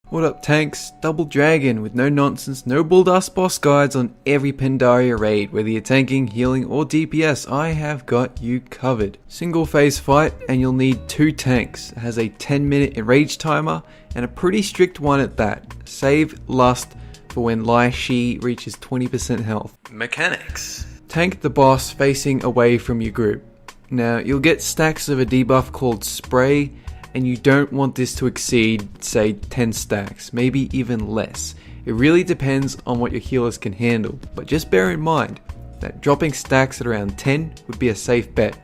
What up tanks, DoubleDragon with no nonsense, no bulldust boss guides on every Pandaria raid. Whether you're tanking, healing or DPS, I have got you covered. Single phase fight and you'll need 2 tanks. It has a 10-minute enrage timer and a pretty strict one at that. Save lust for when Lei Shi reaches 20% health. Mechanics. Tank the boss facing away from your group. Now you'll get stacks of a debuff called spray, and you don't want this to exceed, say, 10 stacks, maybe even less. It really depends on what your healers can handle, but just bear in mind that dropping stacks at around 10 would be a safe bet.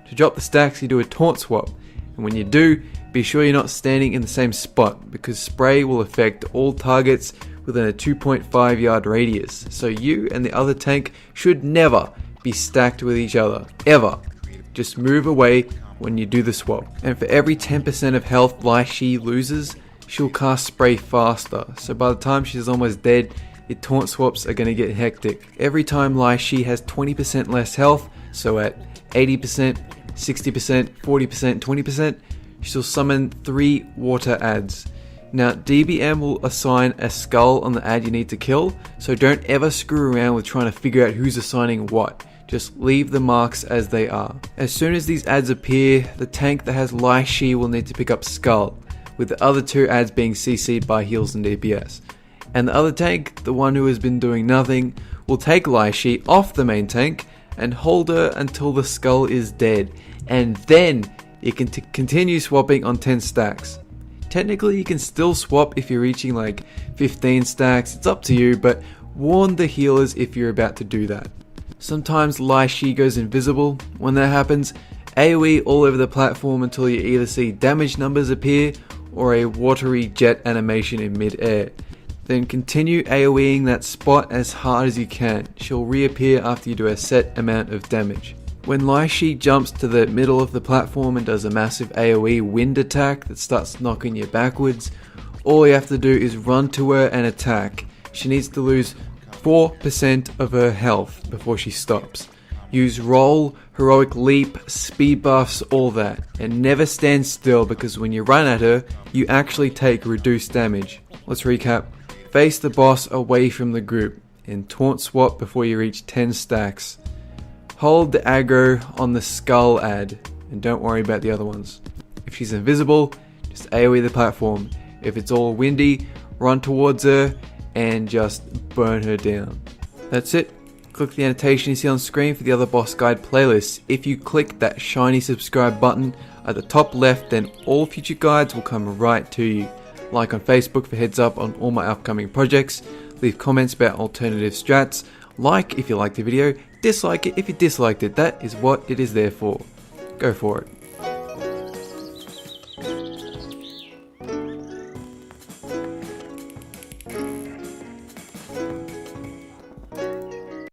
To drop the stacks, you do a taunt swap, and when you do, be sure you're not standing in the same spot, because spray will affect all targets within a 2.5 yard radius, so you and the other tank should never be stacked with each other, ever. Just move away when you do the swap. And for every 10% of health Lei Shi loses, she'll cast spray faster, so by the time she's almost dead, your taunt swaps are going to get hectic. Every time Lei Shi has 20% less health, so at 80%, 60%, 40%, 20%, she'll summon 3 water adds. Now DBM will assign a skull on the ad you need to kill, so don't ever screw around with trying to figure out who's assigning what. Just leave the marks as they are. As soon as these ads appear, the tank that has Lei Shi will need to pick up Skull, with the other 2 ads being CC'd by heals and DPS. And the other tank, the one who has been doing nothing, will take Lei Shi off the main tank and hold her until the Skull is dead. And then you can continue swapping on 10 stacks. Technically you can still swap if you're reaching like 15 stacks, it's up to you, but warn the healers if you're about to do that. Sometimes Lei Shi goes invisible. When that happens, AoE all over the platform until you either see damage numbers appear or a watery jet animation in mid-air. Then continue AoEing that spot as hard as you can. She'll reappear after you do a set amount of damage. When Lei Shi jumps to the middle of the platform and does a massive AoE wind attack that starts knocking you backwards, all you have to do is run to her and attack. She needs to lose 4% of her health before she stops. Use roll, heroic leap, speed buffs, all that, and never stand still, because when you run at her, you actually take reduced damage. Let's recap. Face the boss away from the group, and taunt swap before you reach 10 stacks. Hold the aggro on the skull ad, and don't worry about the other ones. If she's invisible, just AoE the platform. If it's all windy, run towards her and just burn her down. That's it. Click the annotation you see on screen for the other boss guide playlists. If you click that shiny subscribe button at the top left, then all future guides will come right to you. Like on Facebook for heads up on all my upcoming projects. Leave comments about alternative strats. Like if you liked the video, dislike it if you disliked it. That is what it is there for. Go for it.